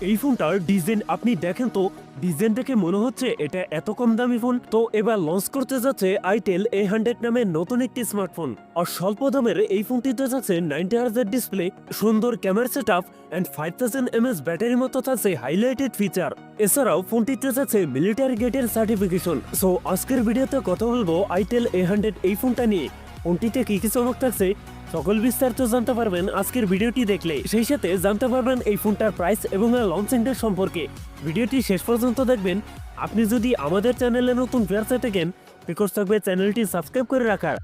এই ফোনটার ডিজাইন আপনি দেখেন তো, ডিজাইন দেখে মনে হচ্ছে এটা এত কম দামি ফোন। তো এবার লঞ্চ করতে যাচ্ছে আইটেল A100 নামের নতুন একটি স্মার্টফোন। আর স্বল্প দামের এই ফোনটিতে যাচ্ছে 90 হার্জের ডিসপ্লে, সুন্দর ক্যামেরা সেটআপ এন্ড 5000 mAh ব্যাটারির মতো থাকছে হাইলাইটেড ফিচার। এছাড়াও ফোনটিতে যাচ্ছে মিলিটারি গেটের সার্টিফিকেশন। সো আজকের ভিডিওতে কথা বলবো আইটেল A100 এই ফোনটা নিয়ে। ফোনটিতে কি কি চমক থাকছে সকল বিস্তারিত জানতে পারবেন আজকের ভিডিওটি দেখলে। সেই সাথে জানতে পারবেন এই ফোনটার প্রাইস এবং লঞ্চিং ডেট সম্পর্কে। ভিডিওটি শেষ পর্যন্ত দেখবেন। আপনি যদি আমাদের চ্যানেলে নতুন ভিউয়ার থাকেন, রিকোয়েস্ট থাকবে চ্যানেলটি সাবস্ক্রাইব করে রাখার।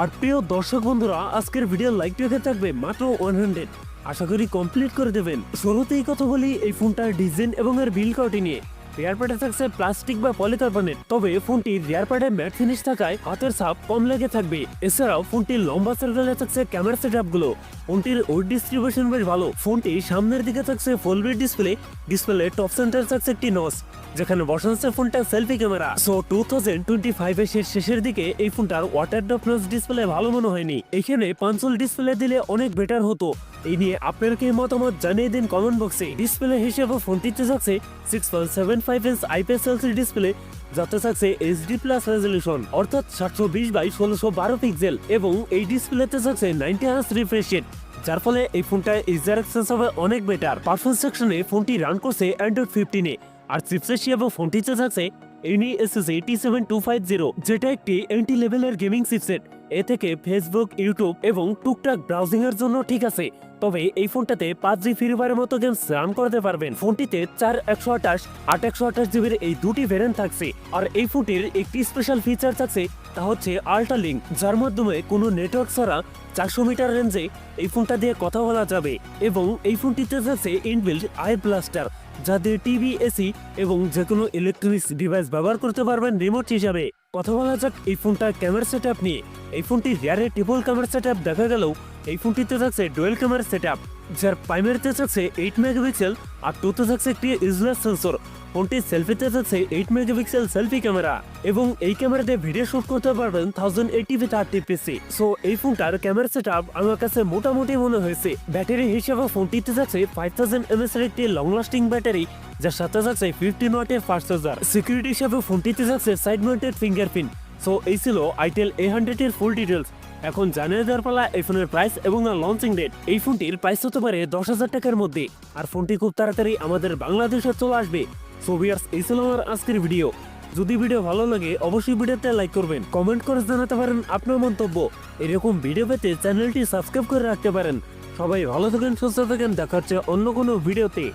আর প্রিয় দর্শক বন্ধুরা, আজকের ভিডিও লাইক রেখে থাকবে মাত্র 100। আশা করি কমপ্লিট করে দেবেন। শুরুতেই কথা বলি এই ফোনটার ডিজাইন এবং এর বিল্ড কোয়ালিটি নিয়ে। রিয়ার প্যাডে থাকছে প্লাস্টিক বা পলিকার্বনেট, তবে ফোনটির রিয়ার প্যাডে ম্যাট ফিনিশ থাকায় হাতের ছাপ কম লেগে থাকবে। এছাড়াও ফোনটির লম্বা সার্কেলে থাকছে ক্যামেরা সেটআপ গুলো। ফোনটির ওয়েট ডিস্ট্রিবিউশন বেশ ভালো। ফোনটির সামনের দিকে থাকছে full bit display. Display top center থাকছে একটি নচ, যেখানে বসাচ্ছে ফোনটা সেলফি ক্যামেরা। সো 2025 এর শেষের দিকে এই ফোনটার ওয়াটার ড্রপলেস ডিসপ্লে ভালো মনে হয়নি। এখানে পাঞ্চল ডিসপ্লে দিলে অনেক বেটার হতো। এই নিয়ে আপনার কি মতামত জানিয়ে দিন কমেন্ট বক্সে। ডিসপ্লে হিসেবে ফোনটিতে থাকছে 6.75 ইঞ্চ IPS LCD ডিসপ্লে, যাতে থাকছে HD+ রেজলিউশন অর্থাৎ 720x1612 পিক্সেল, এবং এই ডিসপ্লেতে থাকছে 90 Hz রিফ্রেশ রেট, যার ফলে এই ফোনটা ইউজার এক্সপেরিয়েন্স হবে অনেক বেটার। পারফরম্যান্স সেকশনে ফোনটি রান করছে Android 15 আর চিপসেট হিসেবে ফোনটিতে থাকছে UniSoC T7250, যেটা একটি এন্ট্রি লেভেলের গেমিং চিপসেট। এ থেকে ফেসবুক, ইউটিউব এবং টুকটাক ব্রাউজিং এর জন্য ঠিক আছে, তবে এই ফোনটাতে 5G ফ্রি ফায়ারের মতো গেমস রান করতে পারবেন। ফোনটিতে 4/128, 8/128 জিবির এই দুটি ভ্যারিয়েন্ট থাকছে। আর এই ফোনটির একটি স্পেশাল ফিচার থাকছে, তা হচ্ছে আল্ট্রা লিঙ্ক, যার মাধ্যমে কোনো নেটওয়ার্ক ছাড়া 400 মিটার রেঞ্জে এই ফোনটা দিয়ে কথা বলা যাবে। এবং এই ফোনটিতে থাকছে ইনবিল্ট আই ব্লাস্টার, যা দিয়ে টিভি, এসি এবং যে কোনো ইলেকট্রনিক্স ডিভাইস ব্যবহার করতে পারবেন রিমোট হিসাবে। কথা বলা যাক এই ফোনটার ক্যামেরা সেটআপ নিয়ে। এই ফোনটির রিয়ারে ট্রিপল ক্যামেরা সেটআপ দেখা গেলেও এই ফোনটিতে থাকছে ডুয়েল ক্যামেরা সেটআপ, যার প্রাইমারিতে থাকছে 8 মেগাপিক্সেল আর টুতে থাকছে একটি ইজলেস সেন্সর। ফোনটির সেলফিতে থাকছে 8 মেগাপিক্সেল সেলফি ক্যামেরা, এবং এই ক্যামেরাতে ভিডিও শুট করতে পারবেন 1080p 30fps। সো এই ফোনটার ক্যামেরা সেটআপ আমার কাছে মোটামুটি মনে হয়েছে। ব্যাটারি হিসেবে ফোনটিতে থাকছে 5000 mAh এর একটি লং লাস্টিং ব্যাটারি, যার সাথে থাকছে 15 ওয়াটের ফাস্ট চার্জার। সিকিউরিটি হিসেবে ফোনটিতে থাকছে সাইড মাউন্টেড ফিঙ্গারপ্রিন্ট। সো এই ছিল আইটেল A100 এর ফুল ডিটেলস। এখন জানিয়ে দেওয়ার পালা এই ফোনের প্রাইস এবং লঞ্চিং ডেট। এই ফোনটির প্রাইস হতে পারে 10,000 টাকার মধ্যে, আর ফোনটি খুব তাড়াতাড়ি আমাদের বাংলাদেশে চলে আসবে। সো ভিউয়ার্স, এই ছিল আমার আজকের ভিডিও। যদি ভিডিও ভালো লাগে অবশ্যই ভিডিওতে লাইক করবেন, কমেন্ট করে জানাতে পারেন আপনার মন্তব্য। এরকম ভিডিও পেতে চ্যানেলটি সাবস্ক্রাইব করে রাখতে পারেন। সবাই ভালো থাকেন, সুস্থ থাকেন, দেখা হচ্ছে অন্য কোনো ভিডিওতে।